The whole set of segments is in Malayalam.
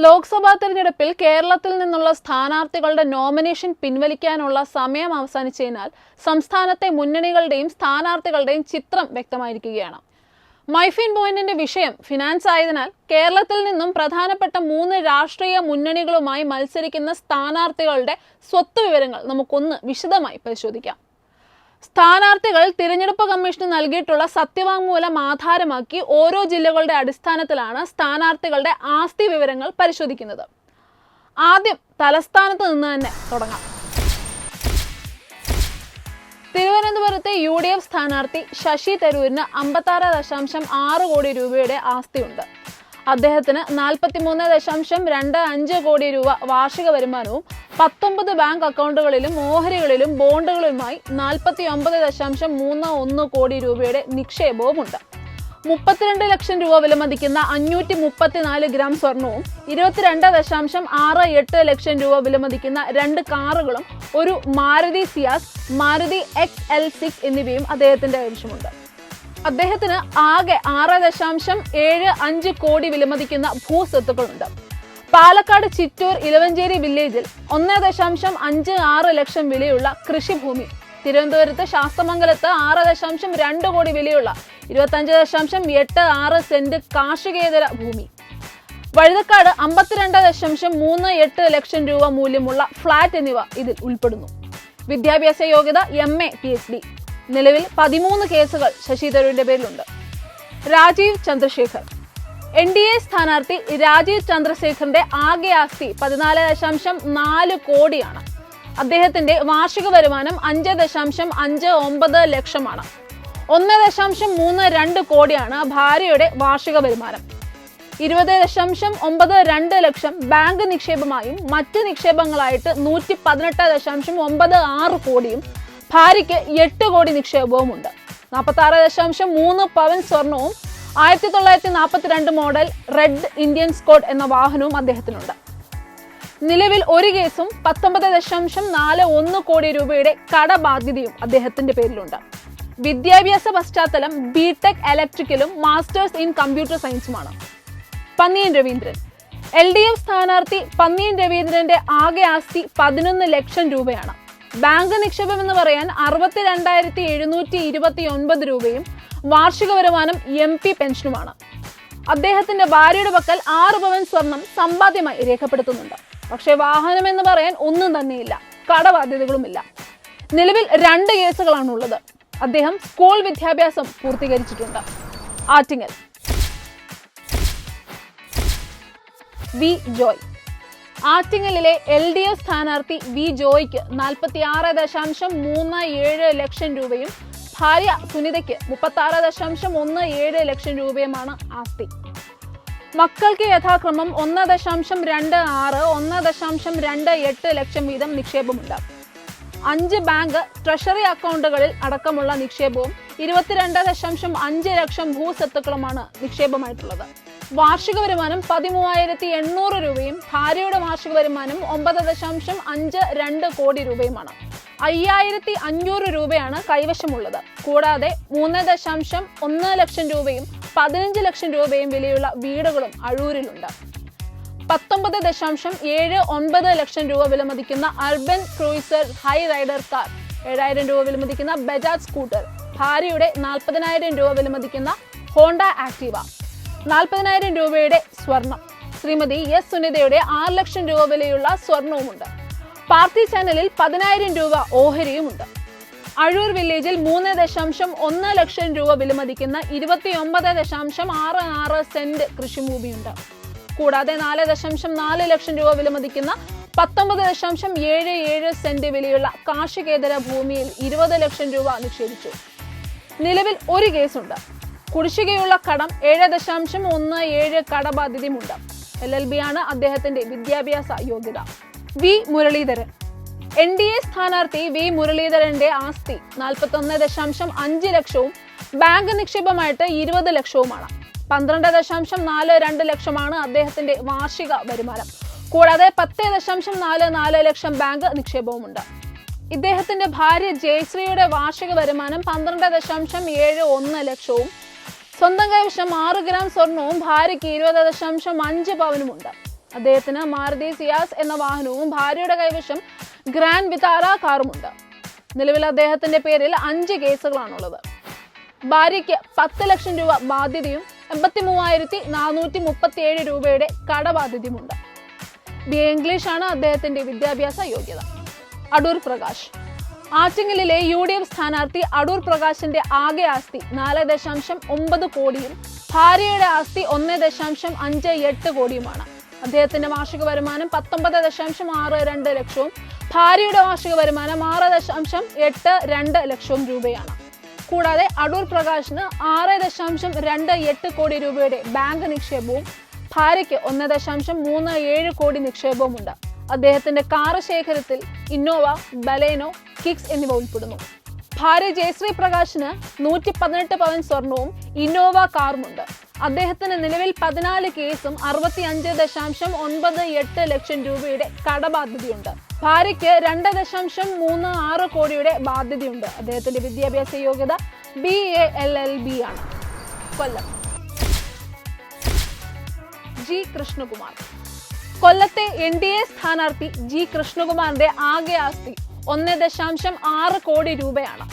ലോക്സഭാ തെരഞ്ഞെടുപ്പിൽ കേരളത്തിൽ നിന്നുള്ള സ്ഥാനാർത്ഥികളുടെ നോമിനേഷൻ പിൻവലിക്കാനുള്ള സമയം അവസാനിച്ചതിനാൽ സംസ്ഥാനത്തെ മുന്നണികളുടെയും സ്ഥാനാർത്ഥികളുടെയും ചിത്രം വ്യക്തമായിരിക്കുകയാണ്. മൈഫിൻ പോയിന്റിന്റെ വിഷയം ഫിനാൻസ് ആയതിനാൽ കേരളത്തിൽ നിന്നും പ്രധാനപ്പെട്ട 3 രാഷ്ട്രീയ മുന്നണികളുമായി മത്സരിക്കുന്ന സ്ഥാനാർത്ഥികളുടെ സ്വത്ത് വിവരങ്ങൾ നമുക്കൊന്ന് വിശദമായി പരിശോധിക്കാം. സ്ഥാനാർത്ഥികൾ തിരഞ്ഞെടുപ്പ് കമ്മീഷന് നൽകിയിട്ടുള്ള സത്യവാങ്മൂലം ആധാരമാക്കി ഓരോ ജില്ലകളുടെ അടിസ്ഥാനത്തിലാണ് സ്ഥാനാർത്ഥികളുടെ ആസ്തി വിവരങ്ങൾ പരിശോധിക്കുന്നത്. ആദ്യം തലസ്ഥാനത്ത് നിന്ന് തന്നെ തുടങ്ങാം. തിരുവനന്തപുരത്തെ UDF സ്ഥാനാർത്ഥി ശശി തരൂരിന് 56.6 കോടി രൂപയുടെ ആസ്തിയുണ്ട്. അദ്ദേഹത്തിന് 43.25 കോടി രൂപ വാർഷിക വരുമാനവും 19 ബാങ്ക് അക്കൗണ്ടുകളിലും ഓഹരികളിലും ബോണ്ടുകളുമായി 49.31 കോടി രൂപയുടെ നിക്ഷേപവുമുണ്ട്. 32 ലക്ഷം രൂപ വിലമതിക്കുന്ന 534 ഗ്രാം സ്വർണവും 22.68 ലക്ഷം രൂപ വിലമതിക്കുന്ന 2 കാറുകളും ഒരു മാരുതി സിയാസ്, മാരുതി XL6 എന്നിവയും അദ്ദേഹത്തിന്റെ കൈവശമുണ്ട്. അദ്ദേഹത്തിന് ആകെ 6.75 കോടി വിലമതിക്കുന്ന ഭൂസ്വത്തുക്കളുണ്ട്. പാലക്കാട് ചിറ്റൂർ ഇലവഞ്ചേരി വില്ലേജിൽ 1.56 ലക്ഷം വിലയുള്ള കൃഷിഭൂമി, തിരുവനന്തപുരത്ത് ശാസ്തമംഗലത്ത് 6.2 കോടി വിലയുള്ള 25.86 സെന്റ് കാർഷികേതര ഭൂമി, വഴുതക്കാട് 52.38 ലക്ഷം രൂപ മൂല്യമുള്ള ഫ്ളാറ്റ് എന്നിവ ഇതിൽ ഉൾപ്പെടുന്നു. വിദ്യാഭ്യാസ യോഗ്യത MA PhD. നിലവിൽ 13 കേസുകൾ ശശി തരൂരിന്റെ പേരിലുണ്ട്. രാജീവ് ചന്ദ്രശേഖർ. NDA സ്ഥാനാർത്ഥി രാജീവ് ചന്ദ്രശേഖറിന്റെ ആകെ ആസ്തി 14.4 കോടിയാണ്. അദ്ദേഹത്തിന്റെ വാർഷിക വരുമാനം 5.59 ലക്ഷമാണ്. 1.32 കോടിയാണ് ഭാര്യയുടെ വാർഷിക വരുമാനം. 20.92 ലക്ഷം ബാങ്ക് നിക്ഷേപമായും മറ്റ് നിക്ഷേപങ്ങളായിട്ട് 118.96 കോടിയും ഭാര്യയ്ക്ക് 8 കോടി നിക്ഷേപവുമുണ്ട്. 46.3 പവൻ സ്വർണവും 1942 മോഡൽ റെഡ് ഇന്ത്യൻ സ്കോഡ് എന്ന വാഹനവും അദ്ദേഹത്തിനുണ്ട്. നിലവിൽ ഒരു കേസും 19.41 കോടി രൂപയുടെ കടബാധ്യതയും അദ്ദേഹത്തിന്റെ പേരിലുണ്ട്. വിദ്യാഭ്യാസ പശ്ചാത്തലം BTech ഇലക്ട്രിക്കലും മാസ്റ്റേഴ്സ് ഇൻ കമ്പ്യൂട്ടർ സയൻസുമാണ്. പന്നിയൻ രവീന്ദ്രൻ. LDF സ്ഥാനാർത്ഥി പന്നിയൻ രവീന്ദ്രന്റെ ആകെ ആസ്തി 11 ലക്ഷം രൂപയാണ്. ബാങ്ക് നിക്ഷേപം എന്ന് പറയാൻ 62,729 രൂപയും വാർഷിക വരുമാനം MP പെൻഷനുമാണ്. അദ്ദേഹത്തിന്റെ ഭാര്യയുടെ പക്കൽ 6 പവൻ സ്വർണം സമ്പാദ്യമായി രേഖപ്പെടുത്തുന്നുണ്ട്. പക്ഷേ വാഹനം എന്ന് പറയാൻ ഒന്നും തന്നെയില്ല, കടബാധ്യതകളുമില്ല. നിലവിൽ 2 കേസുകളാണുള്ളത്. അദ്ദേഹം സ്കൂൾ വിദ്യാഭ്യാസം പൂർത്തീകരിച്ചിട്ടുണ്ട്. ആറ്റിങ്ങൽ. വി ജോയ്. ആറ്റിങ്ങലിലെ LDF സ്ഥാനാർത്ഥി വി ജോയ്ക്ക് 46.37 ലക്ഷം രൂപയും ഭാര്യ സുനിതയ്ക്ക് 36.17 ലക്ഷം രൂപയുമാണ് ആസ്തി. മക്കൾക്ക് യഥാക്രമം 1.26, 1.28 ലക്ഷം വീതം നിക്ഷേപമുണ്ട്. 5 ബാങ്ക് ട്രഷറി അക്കൗണ്ടുകളിൽ അടക്കമുള്ള നിക്ഷേപവും 22.5 ലക്ഷം ഭൂസ്വത്തുക്കളുമാണ് നിക്ഷേപമായിട്ടുള്ളത്. വാർഷിക വരുമാനം 13,800 രൂപയും ഭാര്യയുടെ വാർഷിക വരുമാനം 9.52 കോടി രൂപയുമാണ്. 5,500 രൂപയാണ് കൈവശമുള്ളത്. കൂടാതെ 3.1 ലക്ഷം രൂപയും 15 ലക്ഷം രൂപയും വിലയുള്ള വീടുകളും അഴൂരിലുണ്ട്. 19.79 ലക്ഷം രൂപ വിലമതിക്കുന്ന urban cruiser high rider car, 7,000 രൂപ വിലമതിക്കുന്ന ബജാജ് സ്കൂട്ടർ, ഭാര്യയുടെ 40,000 രൂപ വിലമതിക്കുന്ന ഹോണ്ട ആക്റ്റീവ, 40,000 രൂപയുടെ സ്വർണം, ശ്രീമതി S സുനിതയുടെ 6 ലക്ഷം രൂപ വിലയുള്ള സ്വർണവുമുണ്ട്. പാർട്ടി ചാനലിൽ 10,000 രൂപ ഓഹരിയുമുണ്ട്. അഴൂർ വില്ലേജിൽ 3.1 ലക്ഷം രൂപ വിലമതിക്കുന്ന 29.66 സെന്റ് കൃഷിഭൂമിയുണ്ട്. കൂടാതെ 4.4 ലക്ഷം രൂപ വിലമതിക്കുന്ന 19.77 സെന്റ് വിലയുള്ള കാർഷികേതര ഭൂമിയിൽ 20 ലക്ഷം രൂപ നിക്ഷേപിച്ചു. നിലവിൽ ഒരു കേസുണ്ട്. കുടിശ്ശികയുള്ള കടം 7.17 കടബാധ്യതയുമുണ്ട്. LLB ആണ് അദ്ദേഹത്തിന്റെ വിദ്യാഭ്യാസ യോഗ്യത. വി മുരളീധരൻ. NDA സ്ഥാനാർത്ഥി വി മുരളീധരന്റെ ആസ്തി 41.5 ലക്ഷവും ബാങ്ക് നിക്ഷേപമായിട്ട് 20 ലക്ഷവുമാണ്. 12.42 ലക്ഷമാണ് അദ്ദേഹത്തിന്റെ വാർഷിക വരുമാനം. കൂടാതെ 10.44 ലക്ഷം ബാങ്ക് നിക്ഷേപവുമുണ്ട്. ഇദ്ദേഹത്തിന്റെ ഭാര്യ ജയശ്രീയുടെ വാർഷിക വരുമാനം 12.71 ലക്ഷവും സ്വന്തം കൈവശം 6 ഗ്രാം സ്വർണവും ഭാര്യയ്ക്ക് 20.5 പവനുമുണ്ട്. അദ്ദേഹത്തിന് മാരുതി സിയാസ് എന്ന വാഹനവും ഭാര്യയുടെ കൈവശം ഗ്രാൻഡ് വിതാര കാറുമുണ്ട്. നിലവിൽ അദ്ദേഹത്തിന്റെ പേരിൽ 5 കേസുകളാണുള്ളത്. ഭാര്യയ്ക്ക് 10 ലക്ഷം രൂപ ബാധ്യതയും 83,437 രൂപയുടെ കടബാധ്യതയുമുണ്ട്. BA ഇംഗ്ലീഷാണ് അദ്ദേഹത്തിന്റെ വിദ്യാഭ്യാസ യോഗ്യത. അടൂർ പ്രകാശ്. ആറ്റിങ്ങലിലെ UDF സ്ഥാനാർത്ഥി അടൂർ പ്രകാശിന്റെ ആകെ ആസ്തി 4.9 കോടിയും ഭാര്യയുടെ ആസ്തി 1.58 കോടിയുമാണ്. അദ്ദേഹത്തിന്റെ വാർഷിക വരുമാനം 19.62 ലക്ഷവും ഭാര്യയുടെ വാർഷിക വരുമാനം 6.82 ലക്ഷം രൂപയാണ്. കൂടാതെ അടൂർ പ്രകാശിന് 6.28 കോടി രൂപയുടെ ബാങ്ക് നിക്ഷേപവും ഭാര്യയ്ക്ക് 1.37 കോടി നിക്ഷേപവുമുണ്ട്. അദ്ദേഹത്തിന്റെ കാർ ശേഖരത്തിൽ ഇന്നോവ, ബലേനോ, കിക്സ് എന്നിവ ഉൾപ്പെടുന്നു. ഭാര്യ ജയശ്രീ പ്രകാശിന് 118 പവൻ സ്വർണവും ഇന്നോവ കാറുമുണ്ട്. അദ്ദേഹത്തിന് നിലവിൽ 14 കേസും 65.98 ലക്ഷം രൂപയുടെ കടബാധ്യതയുണ്ട്. ഭാര്യയ്ക്ക് 2.36 കോടിയുടെ ബാധ്യതയുണ്ട്. അദ്ദേഹത്തിന്റെ വിദ്യാഭ്യാസ യോഗ്യത BA LLB ആണ്. കൊല്ലം. G. കൃഷ്ണകുമാർ. കൊല്ലത്തെ NDA സ്ഥാനാർത്ഥി G. കൃഷ്ണകുമാറിന്റെ ആകെ ആസ്തി 1.6 കോടി രൂപയാണ്.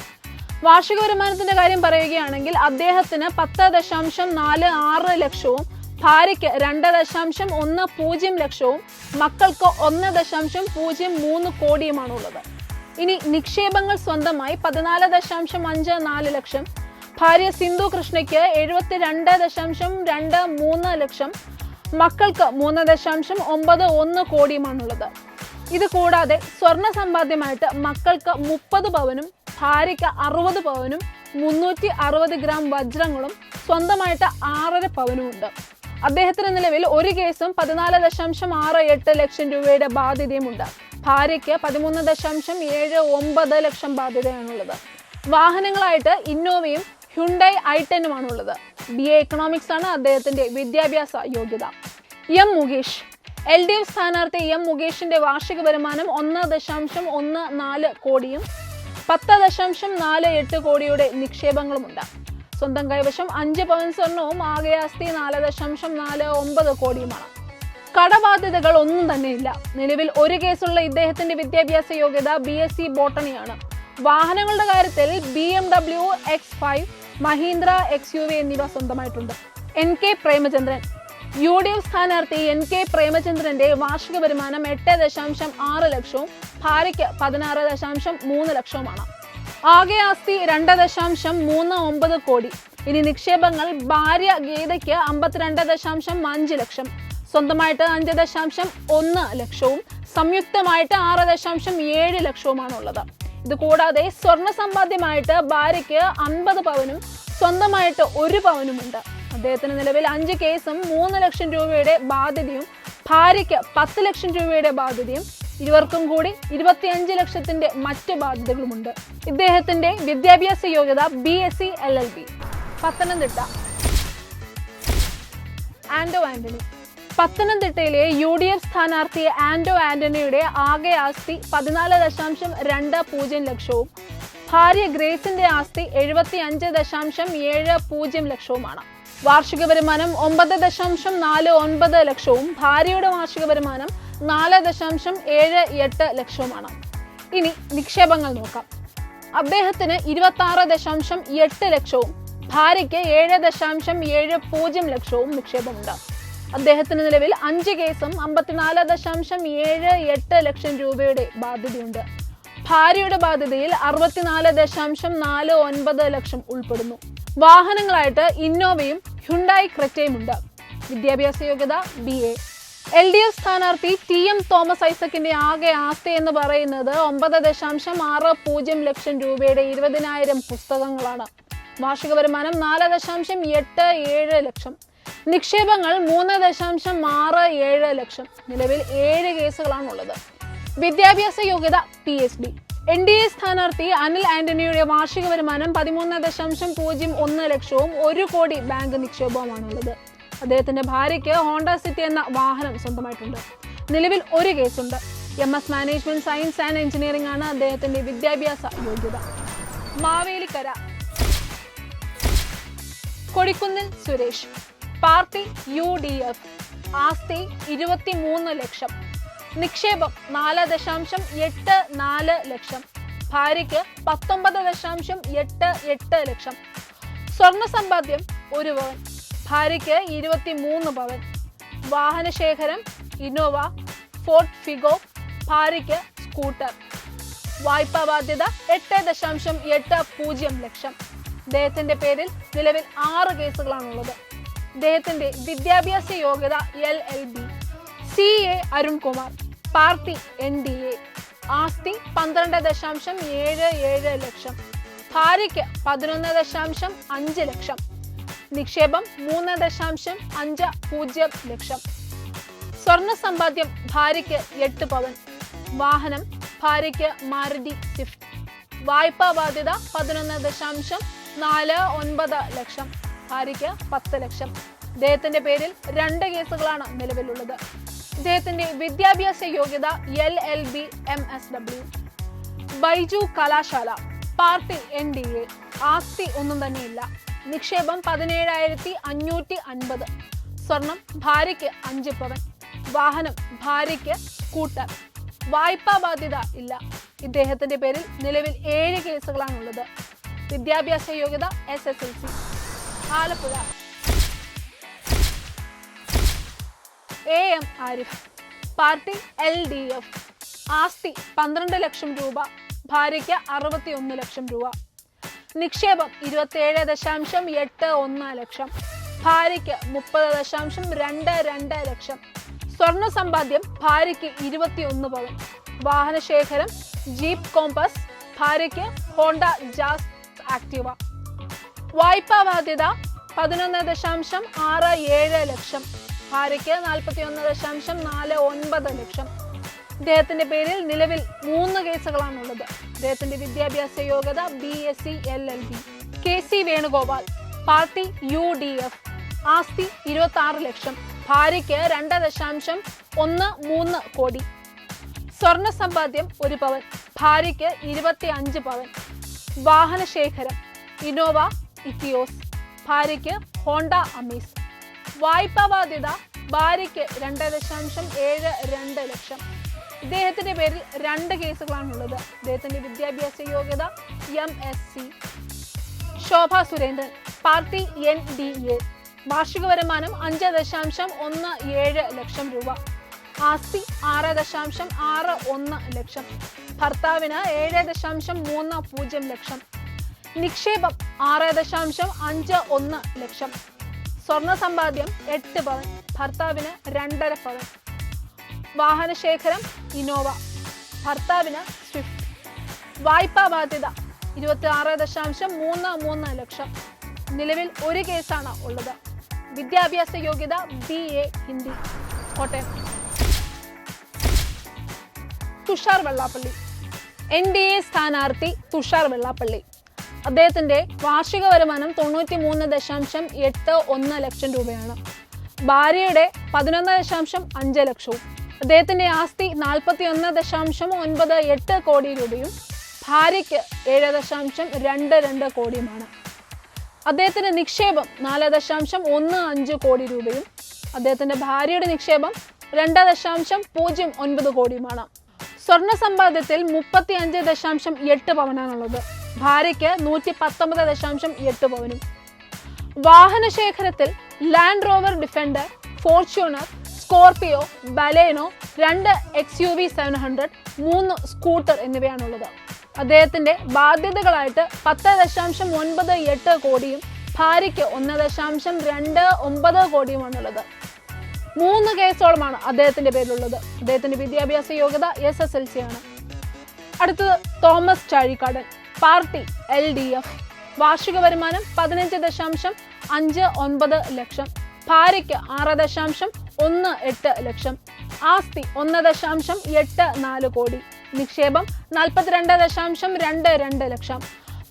വാർഷിക വരുമാനത്തിന്റെ കാര്യം പറയുകയാണെങ്കിൽ അദ്ദേഹത്തിന് 10.46 ലക്ഷവും ഭാര്യയ്ക്ക് 2.10 ലക്ഷവും മക്കൾക്ക് 1.03 കോടിയുമാണുള്ളത്. ഇനി നിക്ഷേപങ്ങൾ സ്വന്തമായി 14.54 ലക്ഷം, ഭാര്യ സിന്ധു കൃഷ്ണയ്ക്ക് 72.23 ലക്ഷം, മക്കൾക്ക് 3.91 കോടിയുമാണുള്ളത്. ഇത് കൂടാതെ സ്വർണ്ണ സമ്പാദ്യമായിട്ട് മക്കൾക്ക് 30 പവനും ഭാര്യയ്ക്ക് 60 പവനും 360 ഗ്രാം വജ്രങ്ങളും സ്വന്തമായിട്ട് 6.5 പവനുമുണ്ട്. അദ്ദേഹത്തിന് നിലവിൽ 1 കേസും 14.68 ലക്ഷം രൂപയുടെ ബാധ്യതയുമുണ്ട്. ഭാര്യയ്ക്ക് 13.79 ലക്ഷം ബാധ്യതയാണുള്ളത്. വാഹനങ്ങളായിട്ട് ഇന്നോവയും ഹ്യുണ്ടായി i10ഉമാണുള്ളത്. BA എക്കണോമിക്സ് ആണ് അദ്ദേഹത്തിന്റെ വിദ്യാഭ്യാസ യോഗ്യത. M. മുകേഷ്. LDF സ്ഥാനാർത്ഥി M. മുകേഷിന്റെ വാർഷിക വരുമാനം 1.14 കോടിയും 10.48 കോടിയുടെ നിക്ഷേപങ്ങളുമുണ്ട്. സ്വന്തം കൈവശം 5 പവൻ സ്വർണവും ആകെ ആസ്തി 4.49 കോടിയുമാണ്. കടബാധ്യതകൾ ഒന്നും തന്നെയില്ല. നിലവിൽ 1 കേസുള്ള ഇദ്ദേഹത്തിന്റെ വിദ്യാഭ്യാസ യോഗ്യത BSc ബോട്ടണിയാണ്. വാഹനങ്ങളുടെ കാര്യത്തിൽ BMW X5, മഹീന്ദ്ര XUV എന്നിവ സ്വന്തമായിട്ടുണ്ട്. NK പ്രേമചന്ദ്രൻ. UDF സ്ഥാനാർത്ഥി NK പ്രേമചന്ദ്രന്റെ വാർഷിക വരുമാനം 8.6 ലക്ഷവും ഭാര്യയ്ക്ക് 16.3 ലക്ഷവുമാണ്. ആകെ ആസ്തി 2.39 കോടി. ഇനി നിക്ഷേപങ്ങൾ ഭാര്യ ഗീതയ്ക്ക് 52.5 ലക്ഷം, സ്വന്തമായിട്ട് 5.1 ലക്ഷവും സംയുക്തമായിട്ട് 6.7 ലക്ഷവുമാണുള്ളത്. ഇത് കൂടാതെ സ്വർണ്ണ സമ്പാദ്യമായിട്ട് ഭാര്യയ്ക്ക് 50 പവനും സ്വന്തമായിട്ട് 1 പവനുമുണ്ട്. അദ്ദേഹത്തിന് നിലവിൽ 5 കേസും 3 ലക്ഷം രൂപയുടെ ബാധ്യതയും ഭാര്യയ്ക്ക് 10 ലക്ഷം രൂപയുടെ ബാധ്യതയും ഇരുവർക്കും കൂടി 25 ലക്ഷത്തിന്റെ മറ്റ് ബാധ്യതകളുമുണ്ട്. ഇദ്ദേഹത്തിന്റെ വിദ്യാഭ്യാസ യോഗ്യത BSc LLB. പത്തനംതിട്ട. ആന്റോ ആന്റണി. പത്തനംതിട്ടയിലെ UDF സ്ഥാനാർത്ഥി ആന്റോ ആന്റണിയുടെ ആകെ ആസ്തി 14.20 ലക്ഷവും ഭാര്യ ഗ്രേസിന്റെ ആസ്തി 75.70 ലക്ഷവുമാണ്. വാർഷിക വരുമാനം 9.49 ലക്ഷവും ഭാര്യയുടെ വാർഷിക വരുമാനം 4.78 ലക്ഷവുമാണ്. ഇനി നിക്ഷേപങ്ങൾ നോക്കാം. അദ്ദേഹത്തിന് 26.8 ലക്ഷവും ഭാര്യയ്ക്ക് 7.70 ലക്ഷവും നിക്ഷേപമുണ്ട്. അദ്ദേഹത്തിന് നിലവിൽ 5 കേസും 54.78 ലക്ഷം രൂപയുടെ ബാധ്യതയുണ്ട്. ഭാര്യയുടെ ബാധ്യതയിൽ 64.49 ലക്ഷം ഉൾപ്പെടുന്നു. വാഹനങ്ങളായിട്ട് ഇന്നോവയും ഹ്യുണ്ടായി ക്രെറ്റയുമുണ്ട്. വിദ്യാഭ്യാസ യോഗ്യത BA. LDF സ്ഥാനാർത്ഥി TM തോമസ് ഐസക്കിന്റെ ആകെ ആസ്തി എന്ന് പറയുന്നത് 9.60 ലക്ഷം രൂപയുടെ 20,000 പുസ്തകങ്ങളാണ്. വാർഷിക വരുമാനം 4.87 ലക്ഷം. നിക്ഷേപങ്ങൾ 3.67 ലക്ഷം. നിലവിൽ 7 കേസുകളാണുള്ളത്. വിദ്യാഭ്യാസ യോഗ്യത PhD. NDA സ്ഥാനാർത്ഥി അനിൽ ആന്റണിയുടെ വാർഷിക വരുമാനം 13.01 ലക്ഷവും 1 കോടി ബാങ്ക് നിക്ഷേപവുമാണുള്ളത്. അദ്ദേഹത്തിന്റെ ഭാര്യയ്ക്ക് ഹോണ്ട സിറ്റി എന്ന വാഹനം സ്വന്തമായിട്ടുണ്ട്. നിലവിൽ 1 കേസുണ്ട്. MS management science and engineering ആണ് അദ്ദേഹത്തിന്റെ വിദ്യാഭ്യാസ യോഗ്യത. മാവേലിക്കര. കൊടിക്കുന്നിൽ സുരേഷ്. Party UDF. ആസ്തി 23 ലക്ഷം. നിക്ഷേപം 4.84 ലക്ഷം. ഭാര്യയ്ക്ക് 19.88 ലക്ഷം. സ്വർണ്ണ സമ്പാദ്യം 1 പവൻ. ഭാര്യയ്ക്ക് 23 പവൻ. വാഹനശേഖരം ഇന്നോവ, ഫോർഡ് ഫിഗോ. ഭാര്യയ്ക്ക് സ്കൂട്ടർ. വായ്പാ ബാധ്യത 8.80 ലക്ഷം. അദ്ദേഹത്തിന്റെ പേരിൽ നിലവിൽ 6 കേസുകളാണുള്ളത്. അദ്ദേഹത്തിന്റെ വിദ്യാഭ്യാസ യോഗ്യത LLB. CA Arunkumar. Party NDA. ആസ്തി 12.77 ലക്ഷം. ഭാര്യയ്ക്ക് 11.5 ലക്ഷം. നിക്ഷേപം 3.50 ലക്ഷം. സ്വർണ്ണ സമ്പാദ്യം ഭാര്യയ്ക്ക് 8 പവൻ. വാഹനം ഭാര്യയ്ക്ക് മാരുതി സ്വിഫ്റ്റ്. വായ്പാ ബാധ്യത 11.49 ലക്ഷം. ഭാര്യയ്ക്ക് 10 ലക്ഷം. ഇദ്ദേഹത്തിന്റെ പേരിൽ 2 കേസുകളാണ് നിലവിലുള്ളത്. ഇദ്ദേഹത്തിന്റെ വിദ്യാഭ്യാസ യോഗ്യത LLB MSW. Baiju Kalasala. Party NDA. ആസ്തി ഒന്നും തന്നെയില്ല. നിക്ഷേപം 17,550. സ്വർണം ഭാര്യയ്ക്ക് 5 പവൻ. വാഹനം ഭാര്യയ്ക്ക് സ്കൂട്ടർ. വായ്പാ ബാധ്യത ഇല്ല. ഇദ്ദേഹത്തിന്റെ പേരിൽ നിലവിൽ 7 കേസുകളാണുള്ളത്. വിദ്യാഭ്യാസ യോഗ്യത SSLC. Alappuzha. AM Arif. Party LDF. ആസ്തി 12 ലക്ഷം രൂപ. ഭാര്യയ്ക്ക് 61 ലക്ഷം രൂപ. നിക്ഷേപം 27.81 ലക്ഷം. ഭാര്യയ്ക്ക് 30.22 ലക്ഷം. സ്വർണ്ണ സമ്പാദ്യം ഭാര്യയ്ക്ക് 21 പവൻ. വാഹനശേഖരം ജീപ്പ് കോമ്പസ്. ഭാര്യയ്ക്ക് ഹോണ്ട ജാസ് ആക്ടിവ. വായ്പാ ബാധ്യത 11.67 ലക്ഷം. ഭാര്യയ്ക്ക് 41.49 ലക്ഷം. ഇദ്ദേഹത്തിന്റെ പേരിൽ നിലവിൽ 3 കേസുകളാണുള്ളത്. ഇദ്ദേഹത്തിന്റെ വിദ്യാഭ്യാസ യോഗ്യത BSc LLB. KC Venugopal. Party UDF. ആസ്തി 26 ലക്ഷം. ഭാര്യയ്ക്ക് 2.13 കോടി. സ്വർണ്ണ സമ്പാദ്യം 1 പവൻ. ഭാര്യയ്ക്ക് 25 പവൻ. വാഹനശേഖരം ഇന്നോവ ഇത്തിയോസ്. ഭാര്യയ്ക്ക് ഹോണ്ട അമീസ്. വായ്പാ ബാധ്യത ഭാര്യയ്ക്ക് 2.72 ലക്ഷം. ഇദ്ദേഹത്തിന്റെ പേരിൽ 2 കേസുകളാണുള്ളത്. ഇദ്ദേഹത്തിന്റെ വിദ്യാഭ്യാസ യോഗ്യത MSc. Shobha Surendran. Party NDA. വാർഷിക വരുമാനം 5.17 ലക്ഷം രൂപ. ആസ്തി 6.61 ലക്ഷം. ഭർത്താവിന് 7.30 ലക്ഷം. നിക്ഷേപം 6.51 ലക്ഷം. സ്വർണ്ണ സമ്പാദ്യം 8 പവൻ. ഭർത്താവിന് 2.5 പവൻ. വാഹനശേഖരം ഇന്നോവ. ഭർത്താവിന് സ്വിഫ്റ്റ്. വായ്പാ ബാധ്യത 26.33 ലക്ഷം. നിലവിൽ 1 കേസാണ് ഉള്ളത്. വിദ്യാഭ്യാസ യോഗ്യത BA ഹിന്ദി. കോട്ടയം. തുഷാർ വെള്ളാപ്പള്ളി. NDA സ്ഥാനാർത്ഥി തുഷാർ വെള്ളാപ്പള്ളി. അദ്ദേഹത്തിന്റെ വാർഷിക വരുമാനം 93.81 ലക്ഷം രൂപയാണ്. ഭാര്യയുടെ 11.5 ലക്ഷവും. അദ്ദേഹത്തിന്റെ ആസ്തി 41.98 കോടി രൂപയും ഭാര്യയ്ക്ക് 7.22 കോടിയുമാണ്. അദ്ദേഹത്തിന്റെ നിക്ഷേപം 4.15 കോടി രൂപയും അദ്ദേഹത്തിന്റെ ഭാര്യയുടെ നിക്ഷേപം 2.09 കോടിയുമാണ്. സ്വർണ്ണ സമ്പാദ്യത്തിൽ 35.8 പവനാണുള്ളത്. ഭാര്യയ്ക്ക് 119.8 പവനും. വാഹനശേഖരത്തിൽ Land Rover Defender, Fortuner, Scorpio, Baleno, 2 XUV 700, 3 scooter എന്നിവയാണുള്ളത്. അദ്ദേഹത്തിന്റെ ബാധ്യതകളായിട്ട് 10.98 കോടിയും ഭാര്യയ്ക്ക് 1.29 കോടിയുമാണുള്ളത്. 3 കേസോളമാണ് അദ്ദേഹത്തിന്റെ പേരിലുള്ളത്. അദ്ദേഹത്തിന്റെ വിദ്യാഭ്യാസ യോഗ്യത SSLC ആണ്. അടുത്തത് തോമസ് ചാഴിക്കാടൻ. Party LDF. വാർഷിക വരുമാനം 15.59 ലക്ഷം. ഭാര്യയ്ക്ക് 6.18 ലക്ഷം. ആസ്തി 1.84 കോടി. നിക്ഷേപം 42.22 ലക്ഷം.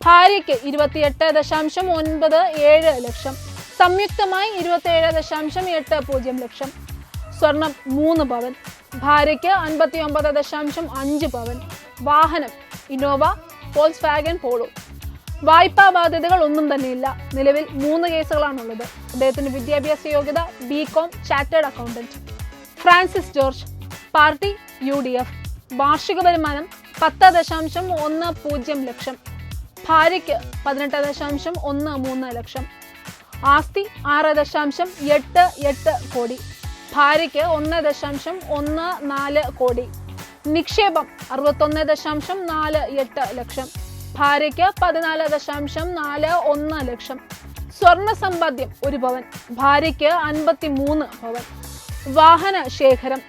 ഭാര്യയ്ക്ക് 28.97 ലക്ഷം. സംയുക്തമായി 27.80 ലക്ഷം. സ്വർണം 3 പവൻ. ഭാര്യയ്ക്ക് 59.5 പവൻ. വാഹനം ഇന്നോവ, വോൾക്സ്വാഗൻ പോളോ. വായ്പാ ബാധ്യതകൾ ഒന്നും തന്നെയില്ല. നിലവിൽ 3 കേസുകളാണുള്ളത്. അദ്ദേഹത്തിന്റെ വിദ്യാഭ്യാസ യോഗ്യത BCom chartered accountant. Francis George, party UDF. വാർഷിക വരുമാനം 10.10 ലക്ഷം. ഭാര്യയ്ക്ക് 18.13 ലക്ഷം. ആസ്തി 6.88 കോടി. ഭാര്യയ്ക്ക് 1.14 കോടി. നിക്ഷേപം 61.48 ലക്ഷം. ഭാര്യയ്ക്ക് 14.41 ലക്ഷം. സ്വർണ്ണ സമ്പാദ്യം 1 പവൻ. ഭാര്യയ്ക്ക് 53 പവൻ. വാഹന ശേഖരം.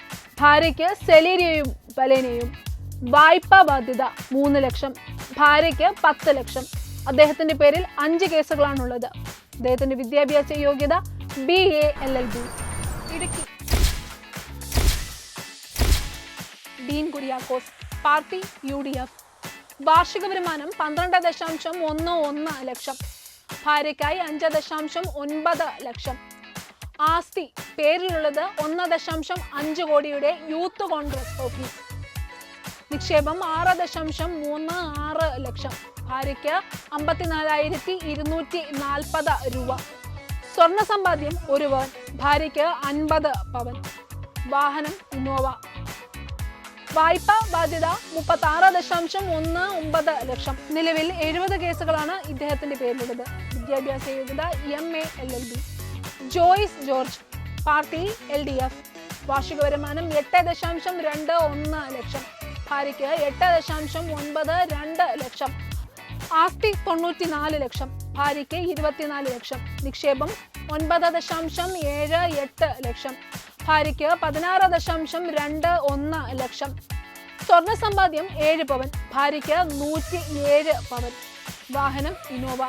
ഭാര്യയ്ക്ക് സെലീരിയയും ബലേനയും. വായ്പാ ബാധ്യത 3 ലക്ഷം. ഭാര്യയ്ക്ക് 10 ലക്ഷം. അദ്ദേഹത്തിന്റെ പേരിൽ 5 കേസുകളാണുള്ളത്. അദ്ദേഹത്തിന്റെ വിദ്യാഭ്യാസ യോഗ്യത BA LLB. Idukki Dean Kuriakose, party UDF. വാർഷിക വരുമാനം 12.11 ലക്ഷം. ഭാര്യയ്ക്കായി 5.9 ലക്ഷം. ആസ്തി പേരിലുള്ളത് 1.5 കോടിയുടെ യൂത്ത് കോൺഗ്രസ് ഓഫീസ്. നിക്ഷേപം 6.36 ലക്ഷം. ഭാര്യയ്ക്ക് 54,240 രൂപ. സ്വർണ്ണ സമ്പാദ്യം 1 പവൻ. ഭാര്യയ്ക്ക് 50 പവൻ. വാഹനം ഇന്നോവ. വായ്പാ ബാധ്യത 36.19 ലക്ഷം. നിലവിൽ 70 കേസുകളാണ് ഇദ്ദേഹത്തിന്റെ പേരിലുള്ളത്. വിദ്യാഭ്യാസ യോഗ്യത MA LLB. Joyce George, party LDF. വാർഷിക വരുമാനം 8.21 ലക്ഷം. ഭാര്യയ്ക്ക് 8.92 ലക്ഷം. ആസ്തി 94 ലക്ഷം. ഭാര്യയ്ക്ക് 24 ലക്ഷം. നിക്ഷേപം 9.78 ലക്ഷം. ഭാര്യയ്ക്ക് 16.21 ലക്ഷം. സ്വർണ്ണ സമ്പാദ്യം 7 പവൻ. ഭാര്യയ്ക്ക് 107 പവൻ. വാഹനം ഇന്നോവ.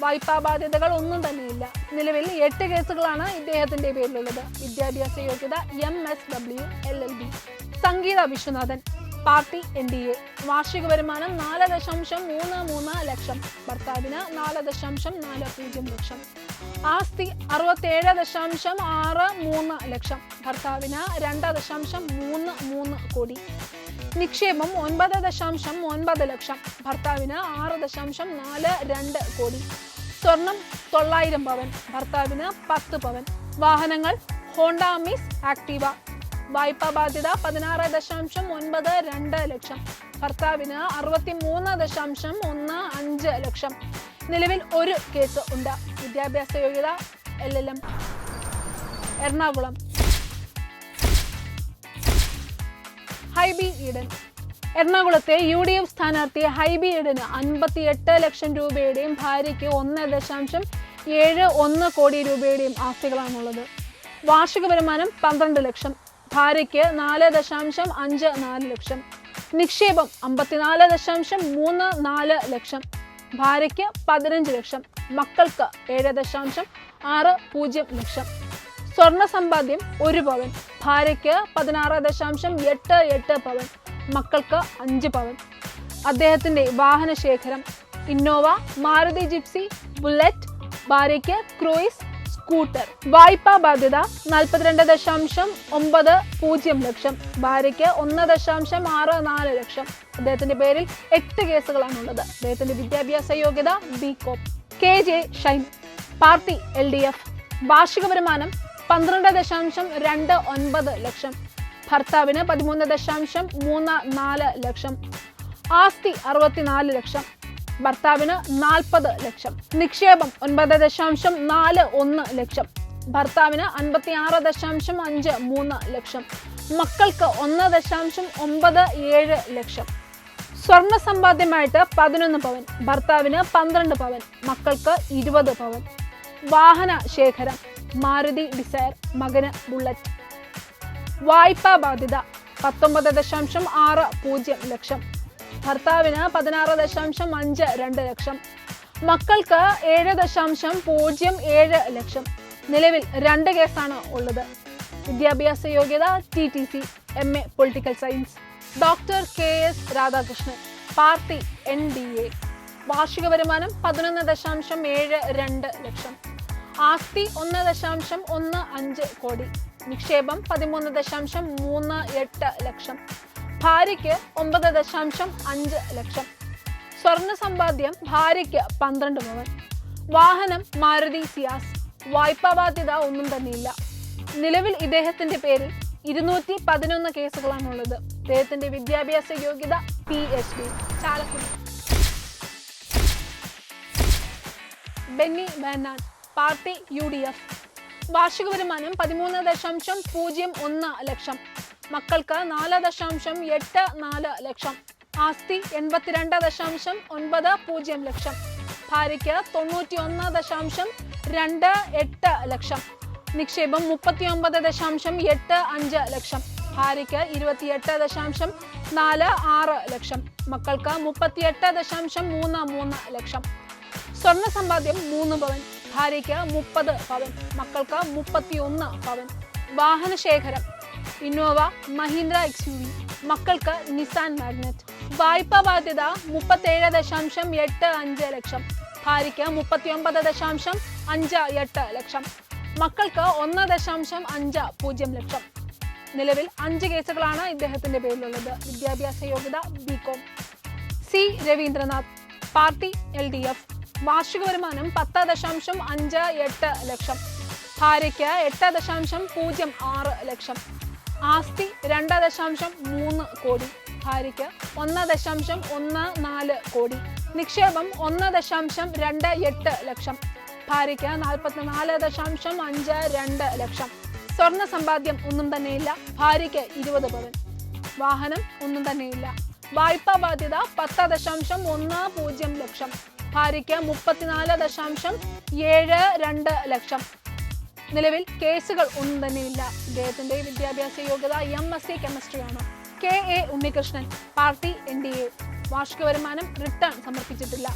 വായ്പാ ബാധ്യതകൾ ഒന്നും തന്നെയില്ല. നിലവിൽ 8 കേസുകളാണ് ഇദ്ദേഹത്തിന്റെ പേരിലുള്ളത്. വിദ്യാഭ്യാസ യോഗ്യത MSW LLB. സംഗീത വിശ്വനാഥൻ, പാർട്ടി NDA. വാർഷിക വരുമാനം 4.33 ലക്ഷം. ഭർത്താവിന് 4.40 ലക്ഷം. ആസ്തി 67.63 ലക്ഷം. ഭർത്താവിന് 2.33 കോടി. നിക്ഷേപം 9.9 ലക്ഷം. ഭർത്താവിന് 6.42 കോടി. സ്വർണം 900 പവൻ. ഭർത്താവിന് 10 പവൻ. വാഹനങ്ങൾ ഹോണ്ട അമീസ്, ആക്ടീവ. വായ്പാ ബാധ്യത 16.92 ലക്ഷം. ഭർത്താവിന് 63.15 ലക്ഷം. നിലവിൽ 1 കേസ് ഉണ്ട്. വിദ്യാഭ്യാസ യോഗ്യത LLM. എറണാകുളം ഹൈബി ഈഡൻ. എറണാകുളത്തെ UDF സ്ഥാനാർത്ഥി ഹൈബി ഈഡന് 58 ലക്ഷം രൂപയുടെയും ഭാര്യയ്ക്ക് 1.71 കോടി രൂപയുടെയും ആസ്തികളാണുള്ളത്. വാർഷിക വരുമാനം 12 ലക്ഷം. ഭാര്യയ്ക്ക് 4.54 ലക്ഷം. നിക്ഷേപം 54.34 ലക്ഷം. ഭാര്യയ്ക്ക് 15 ലക്ഷം. മക്കൾക്ക് 7.60 ലക്ഷം. സ്വർണ്ണ സമ്പാദ്യം 1 പവൻ. ഭാര്യയ്ക്ക് 16.88 പവൻ. മക്കൾക്ക് 5 പവൻ. അദ്ദേഹത്തിന്റെ വാഹന ശേഖരം ഇന്നോവ, മാരുതി ജിപ്സി, ബുള്ളറ്റ്. ഭാര്യയ്ക്ക് ക്രൂയിസ്, സ്കൂട്ടർ. വായ്പാ ബാധ്യത 42.90 ലക്ഷം. ഭാര്യയ്ക്ക് 1.64 ലക്ഷം. അദ്ദേഹത്തിന്റെ പേരിൽ 8 കേസുകളാണുള്ളത്. അദ്ദേഹത്തിന്റെ വിദ്യാഭ്യാസ യോഗ്യത BCom. KJ Shine, party LDF. വാർഷിക വരുമാനം 12.29 ലക്ഷം. ഭർത്താവിന് 13.34 ലക്ഷം. ആസ്തി 64 ലക്ഷം. ഭർത്താവിന് 40 ലക്ഷം. നിക്ഷേപം 9.41 ലക്ഷം. ഭർത്താവിന് 56.53 ലക്ഷം. മക്കൾക്ക് 1.97 ലക്ഷം. സ്വർണ്ണ സമ്പാദ്യമായിട്ട് 11 പവൻ. ഭർത്താവിന് 12 പവൻ. മക്കൾക്ക് 20 പവൻ. വാഹന ശേഖരം മാരുതി ഡിസയർ, മകന് ബുള്ളറ്റ്. വായ്പാ ബാധ്യത 19.60 ലക്ഷം. ഭർത്താവിന് 16.52 ലക്ഷം. മക്കൾക്ക് 7.07 ലക്ഷം. നിലവിൽ 2 കേസാണ് ഉള്ളത്. വിദ്യാഭ്യാസ യോഗ്യത TTC, MA political science. Doctor KS Radhakrishnan, party NDA. വാർഷിക വരുമാനം 11.72 ലക്ഷം. ആസ്തി 1.15 കോടി. നിക്ഷേപം 13.38 ലക്ഷം. ഭാര്യയ്ക്ക് 9.5 ലക്ഷം. സ്വർണ്ണ സമ്പാദ്യം ഭാര്യയ്ക്ക് 12 പവൻ. വാഹനം മാരുതി സിയാസ്. വായ്പാ ബാധ്യത ഒന്നും തന്നെയില്ല. നിലവിൽ ഇദ്ദേഹത്തിന്റെ പേരിൽ 211 കേസുകളാണുള്ളത്. ഇദ്ദേഹത്തിന്റെ വിദ്യാഭ്യാസ യോഗ്യത PhD. Chalakudy. Benny Behanan, party UDF. വാർഷിക വരുമാനം 13.01 ലക്ഷം. മക്കൾക്ക് 4.84 ലക്ഷം. ആസ്തി 82.90 ലക്ഷം. ഭാര്യയ്ക്ക് 91.28 ലക്ഷം. നിക്ഷേപം 39.85 ലക്ഷം. ഭാര്യയ്ക്ക് 28.46 ലക്ഷം. മക്കൾക്ക് 38.33 ലക്ഷം. സ്വർണ്ണ സമ്പാദ്യം 3 പവൻ. ഭാര്യയ്ക്ക് 30 പവൻ. മക്കൾക്ക് 31 പവൻ. വാഹന ശേഖരം ഇന്നോവ, മഹീന്ദ്ര XUV. മക്കൾക്ക് നിസാൻ മാഗ്നറ്റ്. വായ്പാ ബാധ്യത 37.85 ലക്ഷം. ഭാര്യയ്ക്ക് 39.58 ലക്ഷം. മക്കൾക്ക് 1.50 ലക്ഷം. നിലവിൽ 5 കേസുകളാണ് ഇദ്ദേഹത്തിന്റെ പേരിലുള്ളത്. വിദ്യാഭ്യാസ യോഗ്യത BCom. C. Raveendranath, party LDF. വാർഷിക വരുമാനം 10.58 ലക്ഷം. ഭാര്യയ്ക്ക് 8.06 ലക്ഷം. ആസ്തി 2.3 കോടി. ഭാര്യയ്ക്ക് 1.14 കോടി. നിക്ഷേപം 1.28 ലക്ഷം. ഭാര്യയ്ക്ക് 44.52 ലക്ഷം. സ്വർണ്ണ സമ്പാദ്യം ഒന്നും തന്നെയില്ല. ഭാര്യയ്ക്ക് 20 പവൻ. വാഹനം ഒന്നും തന്നെയില്ല. വായ്പാ ബാധ്യത 10.10 ലക്ഷം. ഭാര്യയ്ക്ക് 34.72 ലക്ഷം. നിലവിൽ കേസുകൾ ഒന്നും തന്നെയില്ല. ഇദ്ദേഹത്തിന്റെ വിദ്യാഭ്യാസ യോഗ്യത MSc കെമിസ്ട്രിയാണ്. KA Unnikrishnan, party NDA. വാർഷിക വരുമാനം റിട്ടേൺ സമർപ്പിച്ചിട്ടില്ല.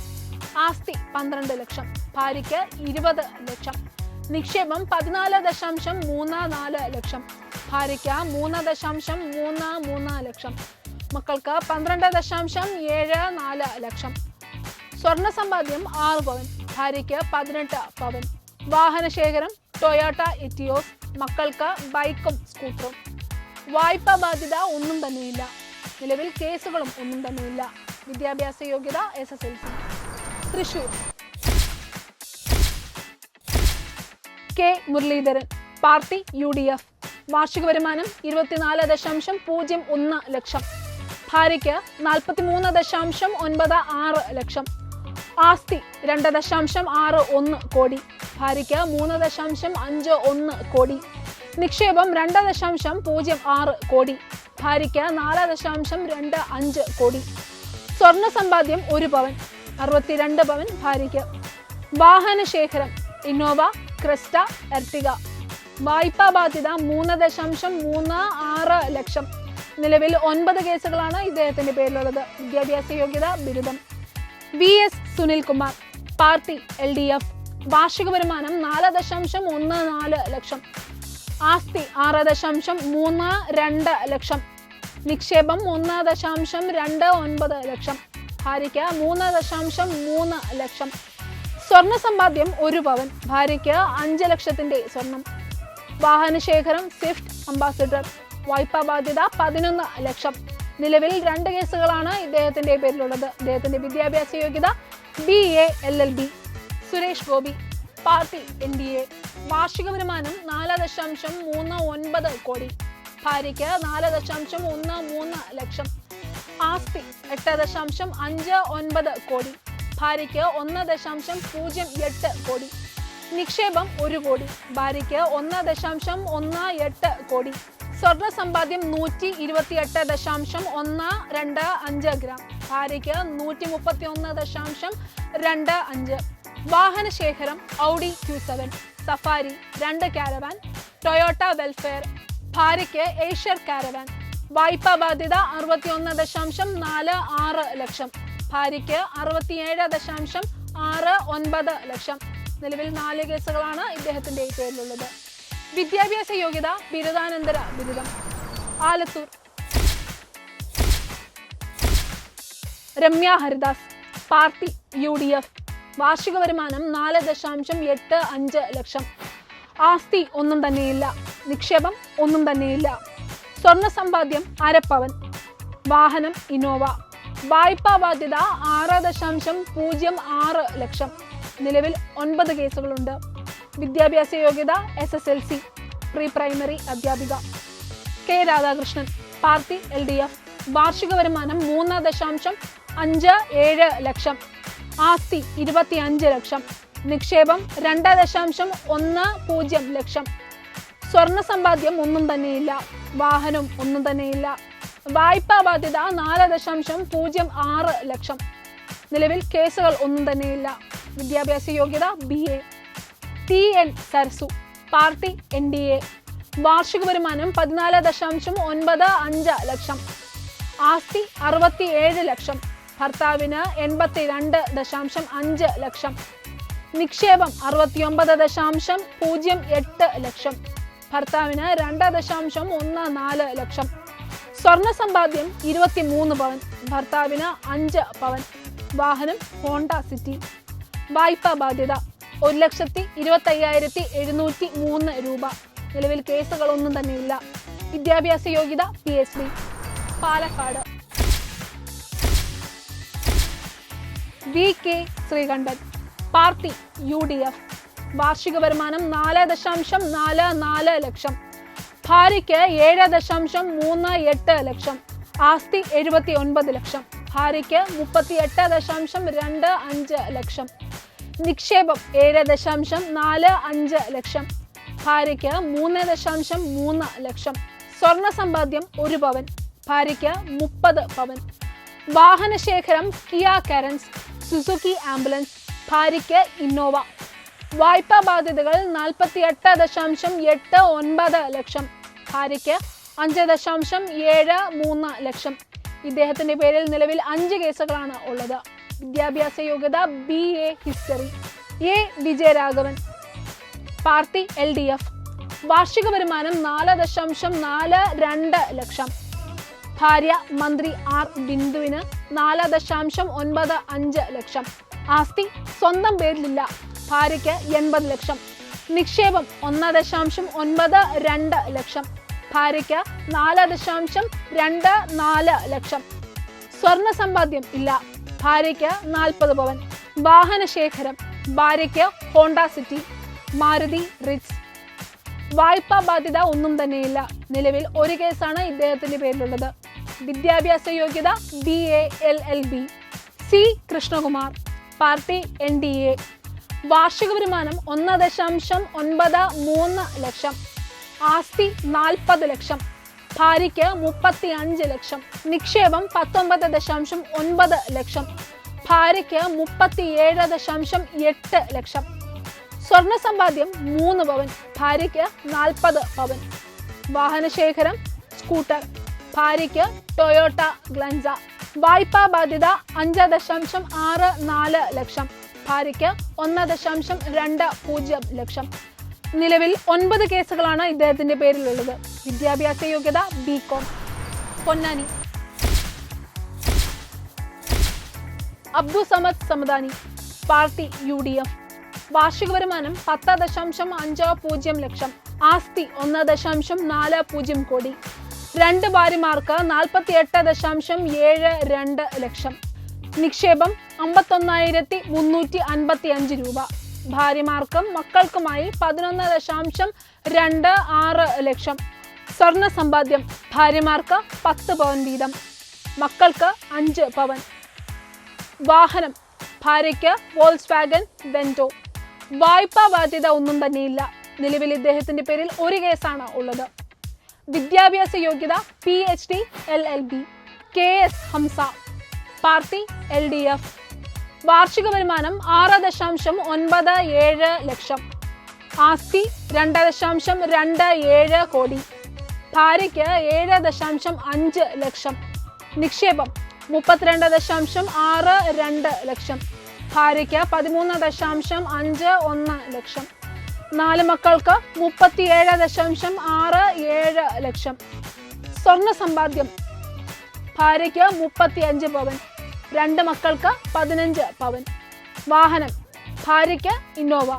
ആസ്തി 12 ലക്ഷം. ഭാര്യയ്ക്ക് 20 ലക്ഷം. നിക്ഷേപം 14.34 ലക്ഷം. ഭാര്യയ്ക്ക് 3.33 ലക്ഷം. മക്കൾക്ക് 12.74 ലക്ഷം. സ്വർണ്ണ സമ്പാദ്യം 6 പവൻ. ഭാര്യയ്ക്ക് 18 പവൻ. വാഹന ശേഖരം ടൊയോട്ട എറ്റിയോസ്. മക്കൾക്ക് ബൈക്കും സ്കൂട്ടറും. വായ്പാ ബാധ്യത ഒന്നും തന്നെയില്ല. നിലവിൽ കേസുകളും ഒന്നും തന്നെയില്ല. വിദ്യാഭ്യാസ യോഗ്യത SSLC. Thrissur. K. Muraleedharan, party UDF. വാർഷിക വരുമാനം 24.01 ലക്ഷം. ഭാര്യയ്ക്ക് 43.96 ലക്ഷം. ആസ്തി 2.61 കോടി. ഭാര്യയ്ക്ക് 3.51 കോടി. നിക്ഷേപം 2.06 കോടി. ഭാര്യയ്ക്ക് 4.25 കോടി. സ്വർണ്ണ സമ്പാദ്യം 1 പവൻ. 62 പവൻ ഭാര്യയ്ക്ക്. വാഹന ശേഖരം ഇന്നോവ, ക്രിസ്റ്റ, എർട്ടിഗ. വായ്പാ ബാധ്യത 3.36 ലക്ഷം. നിലവിൽ 9 കേസുകളാണ് ഇദ്ദേഹത്തിന്റെ പേരിലുള്ളത്. വിദ്യാഭ്യാസ യോഗ്യത ബിരുദം. VS Sunilkumar, party LDF. വാർഷിക വരുമാനം 4.14 ലക്ഷം. ആസ്തി 6.32 ലക്ഷം. നിക്ഷേപം 1.29 ലക്ഷം. ഭാര്യയ്ക്ക് 3.3 ലക്ഷം. സ്വർണ്ണ സമ്പാദ്യം 1 പവൻ. ഭാര്യയ്ക്ക് 5 ലക്ഷത്തിന്റെ സ്വർണം. വാഹന ശേഖരം സ്വിഫ്റ്റ് അംബാസിഡർ. വായ്പാ ബാധ്യത 11 ലക്ഷം. നിലവിൽ 2 കേസുകളാണ് ഇദ്ദേഹത്തിന്റെ പേരിലുള്ളത്. ഇദ്ദേഹത്തിന്റെ വിദ്യാഭ്യാസ യോഗ്യത BA LLB. Suresh Gopi, party NDA. വാർഷിക വരുമാനം 4.39 കോടി. ഭാര്യയ്ക്ക് 4.13 ലക്ഷം. ആസ്തി 8.59 കോടി. ഭാര്യയ്ക്ക് 1.08 കോടി. നിക്ഷേപം 1 കോടി. ഭാര്യയ്ക്ക് 1.18 കോടി. സ്വർണ്ണ സമ്പാദ്യം 128.125 ഗ്രാം. ഭാര്യയ്ക്ക് 131.25. വാഹന ശേഖരം Audi Q7, safari, 2 caravan, Toyota welfare. ഭാര്യയ്ക്ക് ഏഷ്യർ കാരവാൻ. വായ്പാ ബാധ്യത 61.46 ലക്ഷം. ഭാര്യയ്ക്ക് 67.69 ലക്ഷം. നിലവിൽ 4 കേസുകളാണ് ഇദ്ദേഹത്തിന്റെ പേരിലുള്ളത്. വിദ്യാഭ്യാസ യോഗ്യത ബിരുദാനന്തര ബിരുദം. ആലത്തൂർ. Ramya Haridas, party UDF. വാർഷിക വരുമാനം 4.85 ലക്ഷം. ആസ്തി ഒന്നും തന്നെയില്ല. നിക്ഷേപം ഒന്നും തന്നെയില്ല. സ്വർണ്ണ സമ്പാദ്യം 1/2 പവൻ. വാഹനം ഇന്നോവ. വായ്പാ ബാധ്യത 6.06 ലക്ഷം. നിലവിൽ 9 കേസുകളുണ്ട്. വിദ്യാഭ്യാസ യോഗ്യത SSLC, പ്രീ പ്രൈമറി അധ്യാപിക. K Radhakrishnan, party LDF. വാർഷിക വരുമാനം 3.57 ലക്ഷം. ആസ്തി 25 ലക്ഷം. നിക്ഷേപം 2.10 ലക്ഷം. സ്വർണ്ണ സമ്പാദ്യം ഒന്നും തന്നെയില്ല. വാഹനം ഒന്നും തന്നെയില്ല. വായ്പാ ബാധ്യത 4.06 ലക്ഷം. നിലവിൽ കേസുകൾ ഒന്നും തന്നെയില്ല. വിദ്യാഭ്യാസ യോഗ്യത BA. TN Sarasu, party NDA. വാർഷിക വരുമാനം 14.95 ലക്ഷം. ആസ്തി 67 ലക്ഷം. ഭർത്താവിന് 82.5 ലക്ഷം. നിക്ഷേപം 69.08 ലക്ഷം. ഭർത്താവിന് 2.14 ലക്ഷം. സ്വർണ്ണ സമ്പാദ്യം 23 പവൻ. ഭർത്താവിന് 5 പവൻ. വാഹനം ഹോണ്ട സിറ്റി. വായ്പാ ബാധ്യത 1,25,703 രൂപ. നിലവിൽ കേസുകളൊന്നും തന്നെയില്ല. വിദ്യാഭ്യാസ യോഗ്യത PhD. Palakkad VK Sreekandan, party UDF. വാർഷിക വരുമാനം 4.44 ലക്ഷം. ഭാര്യയ്ക്ക് 7.38 ലക്ഷം. ആസ്തി 79 ലക്ഷം. ഭാര്യയ്ക്ക് 38.25 ലക്ഷം. നിക്ഷേപം 7.45 ലക്ഷം. ഭാര്യയ്ക്ക് 3.3 ലക്ഷം. സ്വർണ്ണ സമ്പാദ്യം 1 പവൻ. ഭാര്യയ്ക്ക് 30 പവൻ. വാഹനശേഖരം കിയ കാരൻസ്, സുസുക്കി ആംബുലൻസ്. ഭാര്യയ്ക്ക് ഇന്നോവ. വായ്പാ ബാധ്യതകൾ 48.89 ലക്ഷം. ഭാര്യയ്ക്ക് 5.73 ലക്ഷം. ഇദ്ദേഹത്തിന്റെ പേരിൽ നിലവിൽ 5 കേസുകളാണ് ഉള്ളത്. വിദ്യാഭ്യാസ യോഗ്യത BA history. A Vijayaraghavan, party LDF. വാർഷിക വരുമാനം 4.42 ലക്ഷം. ഭാര്യ മന്ത്രി R ബിന്ദുവിന് 4.95 ലക്ഷം. ആസ്തി സ്വന്തം പേരിലില്ല. ഭാര്യയ്ക്ക് 80 ലക്ഷം. നിക്ഷേപം 1.92 ലക്ഷം. ഭാര്യയ്ക്ക് 4.24 ലക്ഷം. സ്വർണ്ണ സമ്പാദ്യം ഇല്ല. ഭാര്യയ്ക്ക് 40 പവൻ. വാഹനശേഖരം ഭാര്യയ്ക്ക് ഹോണ്ട സിറ്റി, മാരുതി റിറ്റ്സ്. വായ്പാ ബാധ്യത ഒന്നും തന്നെയില്ല. നിലവിൽ 1 കേസാണ് ഇദ്ദേഹത്തിന്റെ പേരിലുള്ളത്. വിദ്യാഭ്യാസ യോഗ്യത BA LLB. C Krishnakumar, party NDA. വാർഷിക വരുമാനം 1.93 ലക്ഷം. ആസ്തി 40 ലക്ഷം. ഭാര്യയ്ക്ക് 35 ലക്ഷം. നിക്ഷേപം 19.9 ലക്ഷം. ഭാര്യയ്ക്ക് 37.8 ലക്ഷം. സ്വർണ്ണ സമ്പാദ്യം 3 പവൻ. ഭാര്യയ്ക്ക് 40 പവൻ. വാഹനശേഖരം സ്കൂട്ടർ. ഭാര്യയ്ക്ക് ടൊയോട്ട ഗ്ലൻസ. വായ്പാ ബാധ്യത 5.64 ലക്ഷം. ഭാര്യയ്ക്ക് 1.20 ലക്ഷം. നിലവിൽ 9 കേസുകളാണ് ഇദ്ദേഹത്തിന്റെ പേരിലുള്ളത്. വിദ്യാഭ്യാസ യോഗ്യത BCom. Ponnani Abdu Samad Samadani, party UDF. വാർഷിക വരുമാനം 10.50 ലക്ഷം. ആസ്തി 1.40 കോടി. 2 ഭാര്യമാർക്ക് 48.72 ലക്ഷം. നിക്ഷേപം 51,355 രൂപ. ഭാര്യമാർക്കും മക്കൾക്കുമായി 11.26 ലക്ഷം. സ്വർണ്ണ സമ്പാദ്യം ഭാര്യമാർക്ക് 10 പവൻ വീതം, മക്കൾക്ക് 5 പവൻ. വാഹനം ഭാര്യയ്ക്ക് വോൾസ്വാഗൻ വെന്റോ. വായ്പാ ബാധ്യത ഒന്നും തന്നെയില്ല. നിലവിൽ ഇദ്ദേഹത്തിന്റെ പേരിൽ 1 കേസാണ് ഉള്ളത്. വിദ്യാഭ്യാസ യോഗ്യത PhD LLB. KS Hamza, party LDF. വാർഷിക വരുമാനം 6.97 ലക്ഷം. ആസ്തി 2.27 കോടി. ഭാര്യയ്ക്ക് 7.5 ലക്ഷം. നിക്ഷേപം 32.62 ലക്ഷം. ഭാര്യയ്ക്ക് 13.51 ലക്ഷം. 4 മക്കൾക്ക് 37.67 ലക്ഷം. സ്വർണ്ണ സമ്പാദ്യം ഭാര്യയ്ക്ക് 35 പവൻ. 2 മക്കൾക്ക് 15 പവൻ. വാഹനം ഭാര്യയ്ക്ക് ഇന്നോവ.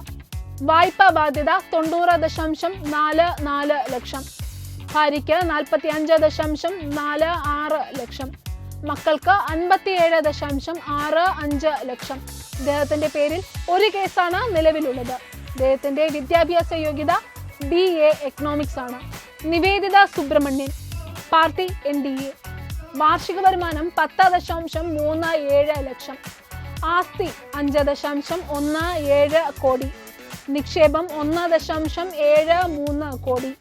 വായ്പാ ബാധ്യത 90.44 ലക്ഷം. ഭാര്യയ്ക്ക് 45.46 ലക്ഷം. മക്കൾക്ക് 57.65 ലക്ഷം. ഇദ്ദേഹത്തിന്റെ പേരിൽ ഒരു കേസാണ് നിലവിലുള്ളത്. ഇദ്ദേഹത്തിന്റെ വിദ്യാഭ്യാസ യോഗ്യത BA എക്കണോമിക്സ് ആണ്. Niveditha Subramanian, party NDA. വാർഷിക വരുമാനം 10.37 ലക്ഷം. ആസ്തി 5.17 കോടി. നിക്ഷേപം 1.73 കോടി.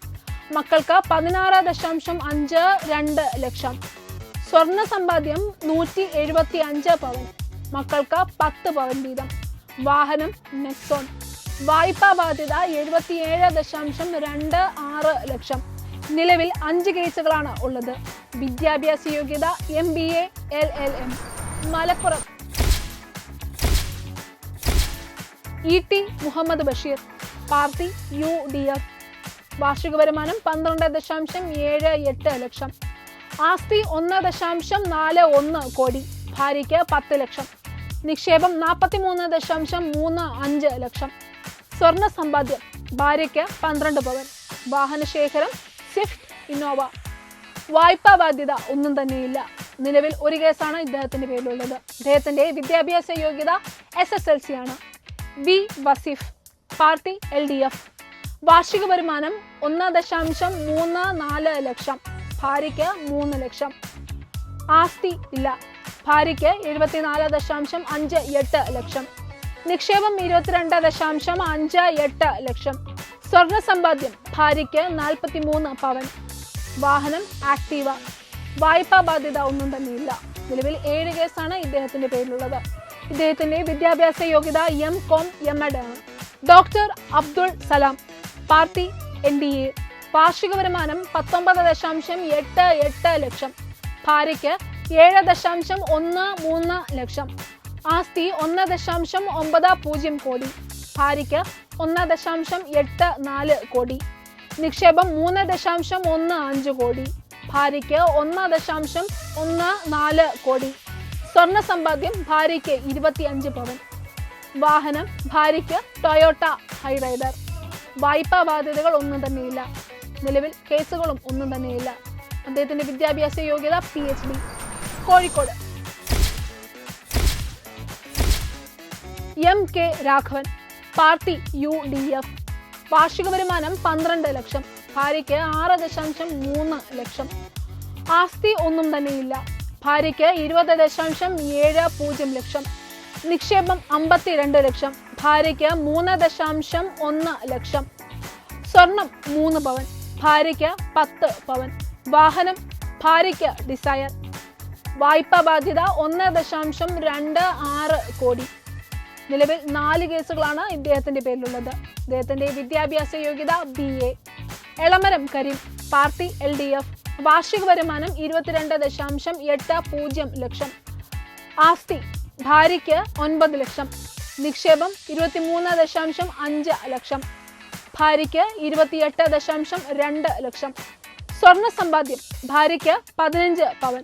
മക്കൾക്ക് 16.52 ലക്ഷം. സ്വർണ്ണ സമ്പാദ്യം 175 പവൻ. മക്കൾക്ക് 10 പവൻ വീതം. വാഹനം നെക്സോൺ. വായ്പാ ബാധ്യത 77.26 ലക്ഷം. നിലവിൽ 5 കേസുകളാണ് ഉള്ളത്. വിദ്യാഭ്യാസ യോഗ്യത MBA LLM. Malappuram ET Mohammed Basheer, party UDF. വാർഷിക വരുമാനം 12.78 ലക്ഷം. ആസ്തി 1.41 കോടി. ഭാര്യയ്ക്ക് 10 ലക്ഷം. നിക്ഷേപം 43.35 ലക്ഷം. സ്വർണ്ണ സമ്പാദ്യം ഭാര്യയ്ക്ക് 12 പവൻ. വാഹനശേഖരം സ്വിഫ്റ്റ് ഇന്നോവ. വായ്പാ ബാധ്യത ഒന്നും തന്നെയില്ല. നിലവിൽ ഒരു കേസാണ് ഇദ്ദേഹത്തിന്റെ പേരിലുള്ളത്. ഇദ്ദേഹത്തിന്റെ വിദ്യാഭ്യാസ യോഗ്യത SSLC ആണ്. V Vaseef, party LDF. വാർഷിക വരുമാനം 1.34 ലക്ഷം. ഭാര്യയ്ക്ക് 3 ലക്ഷം. ആസ്തി ഇല്ല. ഭാര്യയ്ക്ക് 74.58 ലക്ഷം. നിക്ഷേപം 22.58 ലക്ഷം. സ്വർണ്ണ സമ്പാദ്യം ഭാര്യയ്ക്ക് 43 പവൻ. വാഹനം ആക്ടീവ. വായ്പാ ബാധ്യത ഒന്നും തന്നെയില്ല. നിലവിൽ 7 കേസാണ് ഇദ്ദേഹത്തിന്റെ പേരിലുള്ളത്. ഇദ്ദേഹത്തിന്റെ വിദ്യാഭ്യാസ യോഗ്യത M.Com M.Ed ആണ്. Doctor Abdul Salam, party NDA. വാർഷിക വരുമാനം 19.88 ലക്ഷം. ഭാര്യയ്ക്ക് 7.13 ലക്ഷം. ആസ്തി 1.90 കോടി. ഭാര്യയ്ക്ക് 1.84 കോടി. നിക്ഷേപം 3.15 കോടി. ഭാര്യയ്ക്ക് 1.14 കോടി. സ്വർണ്ണ സമ്പാദ്യം ഭാര്യയ്ക്ക് 25 പവൻ. വാഹനം ഭാര്യയ്ക്ക് ടൊയോട്ട ഹൈറൈഡർ. വായ്പാ ബാധ്യതകൾ ഒന്നും തന്നെയില്ല. നിലവിൽ കേസുകളും ഒന്നും തന്നെയില്ല. അദ്ദേഹത്തിന്റെ വിദ്യാഭ്യാസ യോഗ്യത PhD. Kozhikode M.K. Raghavan, party UDF. വാർഷിക വരുമാനം 12 ലക്ഷം. ഭാര്യയ്ക്ക് 6.3 ലക്ഷം. ആസ്തി ഒന്നും തന്നെയില്ല. ഭാര്യയ്ക്ക് 20.70 ലക്ഷം. നിക്ഷേപം 52 ലക്ഷം. ഭാര്യയ്ക്ക് 3.1 ലക്ഷം. സ്വർണം 3 പവൻ. ഭാര്യയ്ക്ക് 10 പവൻ. വാഹനം ഭാര്യയ്ക്ക് ഡിസയർ. വായ്പാ ബാധ്യത 1.26 കോടി. നിലവിൽ 4 കേസുകളാണ് ഇദ്ദേഹത്തിന്റെ പേരിലുള്ളത്. ഇദ്ദേഹത്തിന്റെ വിദ്യാഭ്യാസ യോഗ്യത BA. Elamaram Kareem, party LDF. വാർഷിക വരുമാനം 22.80 ലക്ഷം. ആസ്തി ഭാര്യയ്ക്ക് 9 ലക്ഷം. നിക്ഷേപം 23.5 ലക്ഷം. ഭാര്യയ്ക്ക് 28.2 ലക്ഷം. സ്വർണ്ണ സമ്പാദ്യം ഭാര്യയ്ക്ക് 15 പവൻ.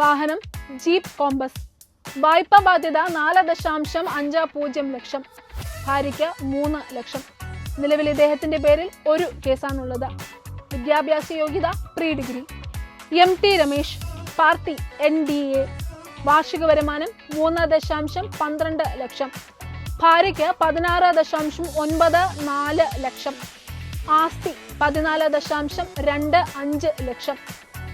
വാഹനം ജീപ്പ് കോമ്പസ്. വായ്പാ ബാധ്യത 4.50 ലക്ഷം. ഭാര്യയ്ക്ക് 3 ലക്ഷം. നിലവിൽ ഇദ്ദേഹത്തിന്റെ പേരിൽ ഒരു കേസാണുള്ളത്. വിദ്യാഭ്യാസ യോഗ്യത pre-degree. MT Ramesh, party NDA. വാർഷിക വരുമാനം 3.12 ലക്ഷം. ഭാര്യയ്ക്ക് 16.94 ലക്ഷം. ആസ്തി 14.25 ലക്ഷം.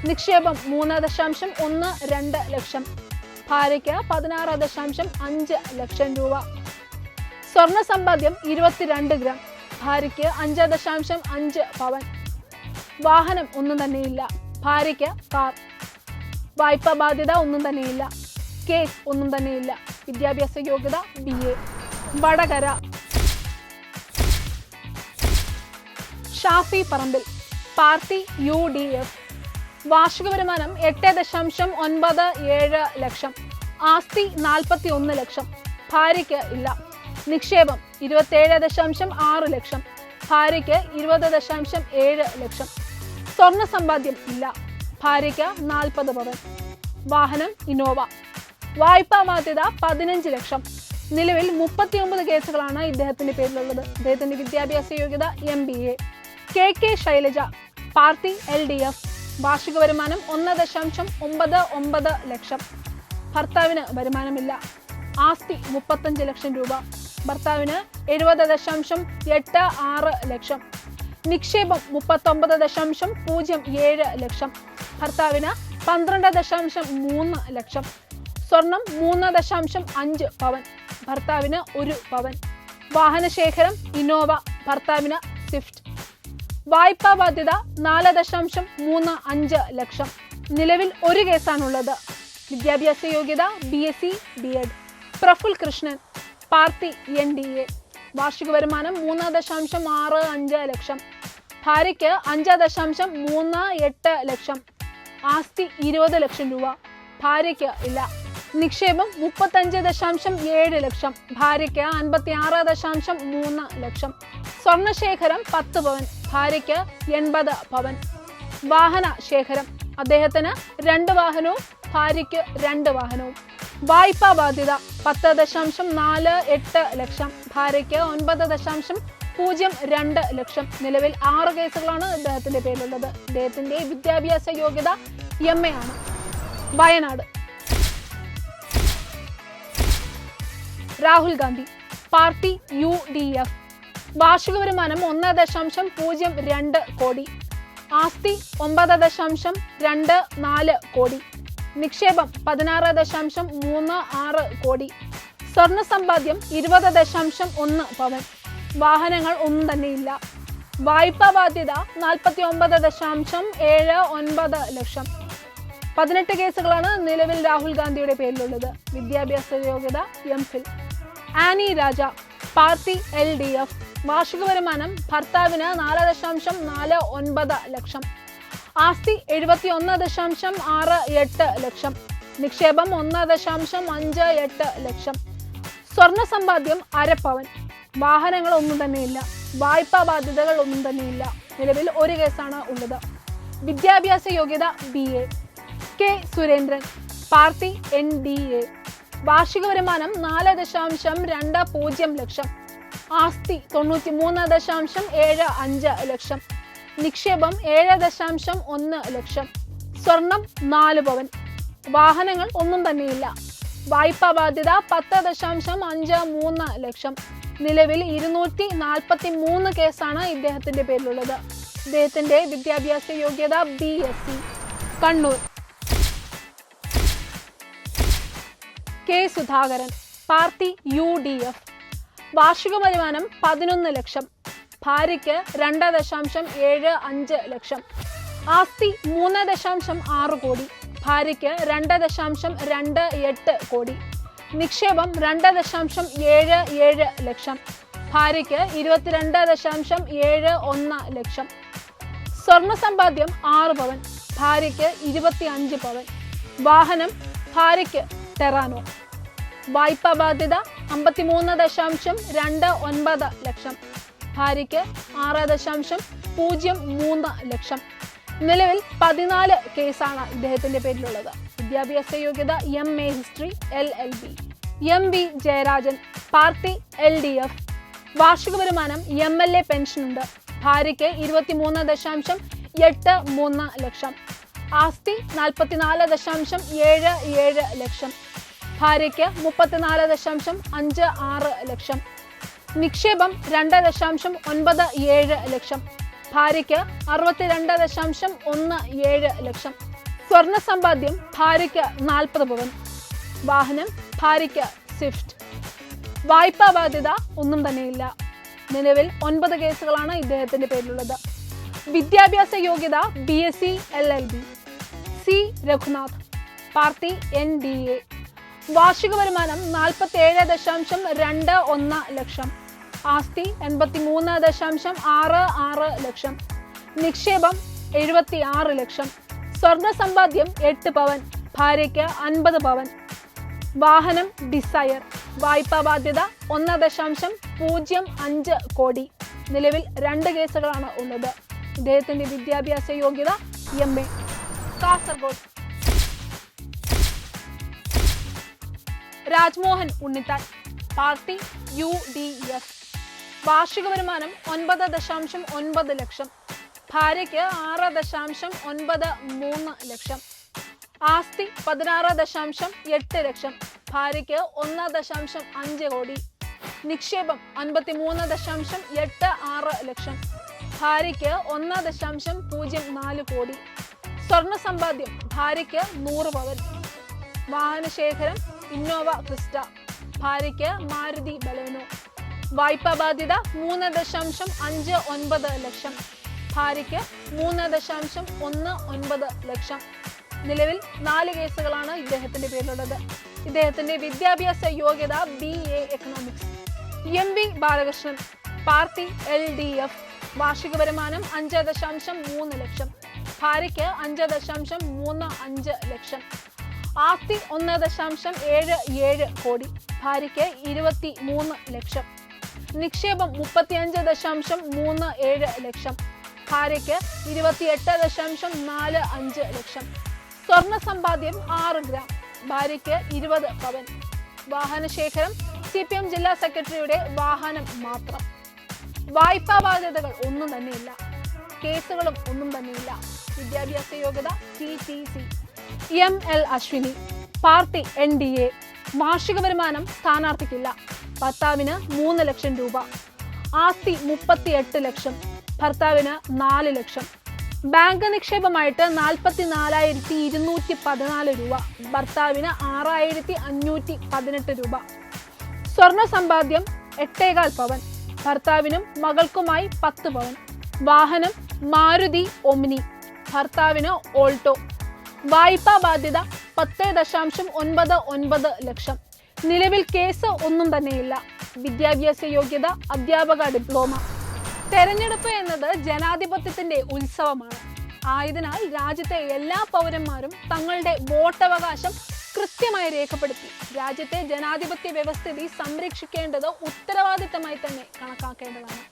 നിക്ഷേപം 3.12 ലക്ഷം. ഭാര്യയ്ക്ക് 16.5 ലക്ഷം രൂപ. സ്വർണ്ണ സമ്പാദ്യം 22 ഗ്രാം. ഭാര്യയ്ക്ക് 5.5 പവൻ. വാഹനം ഒന്നും തന്നെയില്ല. ഭാര്യയ്ക്ക് കാർ. വായ്പാ ബാധ്യത ഒന്നും തന്നെയില്ല. കേസ് ഒന്നും തന്നെയില്ല. വിദ്യാഭ്യാസ യോഗ്യത BA. Vadakara Shafi Parambil, party UDF. വാർഷിക വരുമാനം 8.97 ലക്ഷം. ആസ്തി 41 ലക്ഷം. ഭാര്യയ്ക്ക് ഇല്ല. നിക്ഷേപം 27.6 ലക്ഷം. ഭാര്യയ്ക്ക് 20.7 ലക്ഷം. സ്വർണ്ണ സമ്പാദ്യം ഇല്ല. ഭാര്യയ്ക്ക് 40 പവൻ. വാഹനം ഇന്നോവ. വായ്പാ ബാധ്യത 15 ലക്ഷം. നിലവിൽ 39 കേസുകളാണ് ഇദ്ദേഹത്തിന്റെ പേരിലുള്ളത്. ഇദ്ദേഹത്തിന്റെ വിദ്യാഭ്യാസ യോഗ്യത MBA. KK Shailaja, party LDF. വാർഷിക വരുമാനം 1.99 ലക്ഷം. ഭർത്താവിന് വരുമാനമില്ല. ആസ്തി 35 ലക്ഷം രൂപ. ഭർത്താവിന് 70.86 ലക്ഷം. നിക്ഷേപം 39.07 ലക്ഷം. ഭർത്താവിന് 12.3 ലക്ഷം. സ്വർണം 3.5 പവൻ. ഭർത്താവിന് 1 പവൻ. വാഹനശേഖരം ഇന്നോവ. ഭർത്താവിന് സ്വിഫ്റ്റ്. വായ്പാ ബാധ്യത 4.35 ലക്ഷം. നിലവിൽ ഒരു കേസാണുള്ളത്. വിദ്യാഭ്യാസ യോഗ്യത BSc B.Ed. Praful Krishnan, party NDA. വാർഷിക വരുമാനം 3.65 ലക്ഷം. ഭാര്യയ്ക്ക് 5.38 ലക്ഷം. ആസ്തി 20 ലക്ഷം രൂപ. ഭാര്യയ്ക്ക് ഇല്ല. നിക്ഷേപം 35.7 ലക്ഷം. ഭാര്യയ്ക്ക് 56.3 ലക്ഷം. സ്വർണശേഖരം 10 പവൻ. ഭാര്യയ്ക്ക് 80 പവൻ. വാഹന ശേഖരം അദ്ദേഹത്തിന് 2 വാഹനവും ഭാര്യയ്ക്ക് 2 വാഹനവും. വായ്പാ ബാധ്യത 10.48 ലക്ഷം. ഭാര്യയ്ക്ക് 9.02 ലക്ഷം. നിലവിൽ 6 കേസുകളാണ് ഇദ്ദേഹത്തിന്റെ പേരിലുള്ളത്. ഇദ്ദേഹത്തിന്റെ വിദ്യാഭ്യാസ യോഗ്യത MA ആണ്. വയനാട്. Rahul Gandhi, party UDF. വാർഷിക വരുമാനം 1.02 കോടി. ആസ്തി 9.24 കോടി. നിക്ഷേപം 16.36 കോടി. സ്വർണ്ണ സമ്പാദ്യം 20.1 പവൻ. വാഹനങ്ങൾ ഒന്നും തന്നെയില്ല. വായ്പാ ബാധ്യത 49.79 ലക്ഷം. 18 കേസുകളാണ് നിലവിൽ രാഹുൽ ഗാന്ധിയുടെ പേരിലുള്ളത്. വിദ്യാഭ്യാസ യോഗ്യത MPhil. ആനി രാജ, പാർട്ടി LDF. വാർഷിക വരുമാനം ഭർത്താവിന് 4.49 ലക്ഷം. ആസ്തി 71.68 ലക്ഷം. നിക്ഷേപം 1.58 ലക്ഷം. സ്വർണ്ണ സമ്പാദ്യം 1/2 പവൻ. വാഹനങ്ങൾ ഒന്നും തന്നെയില്ല. വായ്പാ ബാധ്യതകൾ ഒന്നും തന്നെയില്ല. നിലവിൽ ഒരു കേസാണ് ഉള്ളത്. വിദ്യാഭ്യാസ യോഗ്യത BA. K Surendran, party NDA. വാർഷിക വരുമാനം 4.20 ലക്ഷം. ആസ്തി 93.75 ലക്ഷം. നിക്ഷേപം 7.1 ലക്ഷം. സ്വർണം 4 പവൻ. വാഹനങ്ങൾ ഒന്നും തന്നെയില്ല. വായ്പാ ബാധ്യത 10.53 ലക്ഷം. നിലവിൽ 243 കേസാണ് ഇദ്ദേഹത്തിന്റെ പേരിലുള്ളത്. ഇദ്ദേഹത്തിന്റെ വിദ്യാഭ്യാസ യോഗ്യത BSc. Kannur. K Sudhakaran, party UDF. വാർഷിക വരുമാനം 11 ലക്ഷം. ഭാര്യയ്ക്ക് 2.75 ലക്ഷം. ആസ്തി 3.6 കോടി. ഭാര്യയ്ക്ക് 2.28 കോടി. നിക്ഷേപം 2.77 ലക്ഷം. ഭാര്യയ്ക്ക് 22.71 ലക്ഷം. സ്വർണ്ണ സമ്പാദ്യം 6 പവൻ. ഭാര്യയ്ക്ക് 25 പവൻ. വാഹനം ഭാര്യയ്ക്ക് ടെറാനോ. വായ്പാ ബാധ്യത 53.29 ലക്ഷം. ഭാര്യയ്ക്ക് 6.03 ലക്ഷം. നിലവിൽ 14 കേസാണ് ഇദ്ദേഹത്തിന്റെ പേരിലുള്ളത്. വിദ്യാഭ്യാസ യോഗ്യത MA history LLB. MV Jayarajan, party LDF. വാർഷിക വരുമാനം MLA പെൻഷൻ ഉണ്ട്. ഭാര്യയ്ക്ക് 23.83 ലക്ഷം. ആസ്തി 44.77 ലക്ഷം. ഭാര്യയ്ക്ക് 34.56 ലക്ഷം. നിക്ഷേപം 2.97 ലക്ഷം. ഭാര്യയ്ക്ക് 62.17 ലക്ഷം. സ്വർണ്ണ സമ്പാദ്യം ഭാര്യയ്ക്ക് 40 പവൻ. വാഹനം ഭാര്യയ്ക്ക് സ്വിഫ്റ്റ്. വായ്പാ ബാധ്യത ഒന്നും തന്നെയില്ല. നിലവിൽ 9 കേസുകളാണ് ഇദ്ദേഹത്തിന്റെ പേരിലുള്ളത്. വിദ്യാഭ്യാസ യോഗ്യത BSc LLB. C Raghunath, party NDA. വാർഷിക വരുമാനം 47.21 ലക്ഷം. ആസ്തി 83.66 ലക്ഷം. നിക്ഷേപം 76 ലക്ഷം. സ്വർണ്ണ സമ്പാദ്യം 8 പവൻ. ഭാര്യയ്ക്ക് 50 പവൻ. വാഹനം ഡിസയർ. വായ്പാ ബാധ്യത 1.05 കോടി. നിലവിൽ 2 കേസുകളാണ് ഉള്ളത്. ഇദ്ദേഹത്തിന്റെ വിദ്യാഭ്യാസ യോഗ്യത MA. Kasaragod. Rajmohan Unnithan, party UDF. വാർഷിക വരുമാനം 9.9 ലക്ഷം. ഭാര്യയ്ക്ക് 6.93 ലക്ഷം. ആസ്തി 16.8 ലക്ഷം. ഭാര്യയ്ക്ക് 1.5 കോടി. നിക്ഷേപം 53.86 ലക്ഷം. ഭാര്യയ്ക്ക് 1.04 കോടി. സ്വർണ്ണ സമ്പാദ്യം ഭാര്യയ്ക്ക് 100 പവൻ. വാഹനശേഖരം ഇന്നോവ ക്രിസ്റ്റ. ഭാര്യയ്ക്ക് മാരുതി ബലേനോ. വായ്പാ ബാധ്യത 3.59 ലക്ഷം. ഭാര്യയ്ക്ക് 3.19 ലക്ഷം. നിലവിൽ 4 കേസുകളാണ് ഇദ്ദേഹത്തിന്റെ പേരിലുള്ളത്. ഇദ്ദേഹത്തിന്റെ വിദ്യാഭ്യാസ യോഗ്യത BA economics. MV Balakrishnan, party LDF. വാർഷിക വരുമാനം 5.3 ലക്ഷം. ഭാര്യയ്ക്ക് 5.35 ലക്ഷം. ആസ്തി 1.77 കോടി. ഭാര്യയ്ക്ക് 23 ലക്ഷം. നിക്ഷേപം 35.37 ലക്ഷം. ഭാര്യയ്ക്ക് 28.45 ലക്ഷം. സ്വർണ്ണ സമ്പാദ്യം 6 ഗ്രാം. ഭാര്യയ്ക്ക് 20 പവൻ. വാഹനശേഖരം CPM ജില്ലാ സെക്രട്ടറിയുടെ വാഹനം മാത്രം. വായ്പാ ബാധ്യതകൾ ഒന്നും തന്നെയില്ല. കേസുകളും ഒന്നും തന്നെയില്ല. വിദ്യാഭ്യാസ യോഗ്യത TTC. ML Ashwini, party NDA. വാർഷിക വരുമാനം സ്ഥാനാർത്ഥിക്കില്ല. ഭർത്താവിന് 3 ലക്ഷം രൂപ. ആസ്തി 38 ലക്ഷം. ഭർത്താവിന് 4 ലക്ഷം. ബാങ്ക് നിക്ഷേപമായിട്ട് 44,214 രൂപ. ഭർത്താവിന് 6,518 രൂപ. സ്വർണ്ണ സമ്പാദ്യം 8.25 പവൻ. ഭർത്താവിനും മകൾക്കുമായി 10 പവൻ. വാഹനം മാരുതി ഒമ്നി. ഭർത്താവിന് ഓൾട്ടോ. വായ്പാ ബാധ്യത 10.99 ലക്ഷം. നിലവിൽ കേസ് ഒന്നും തന്നെയില്ല. വിദ്യാഭ്യാസ യോഗ്യത അധ്യാപക ഡിപ്ലോമ. തെരഞ്ഞെടുപ്പ് എന്നത് ജനാധിപത്യത്തിന്റെ ഉത്സവമാണ്. ആയതിനാൽ രാജ്യത്തെ എല്ലാ പൗരന്മാരും തങ്ങളുടെ വോട്ടവകാശം കൃത്യമായി രേഖപ്പെടുത്തി രാജ്യത്തെ ജനാധിപത്യ വ്യവസ്ഥിതി സംരക്ഷിക്കേണ്ടത് ഉത്തരവാദിത്തമായി തന്നെ കണക്കാക്കേണ്ടതാണ്.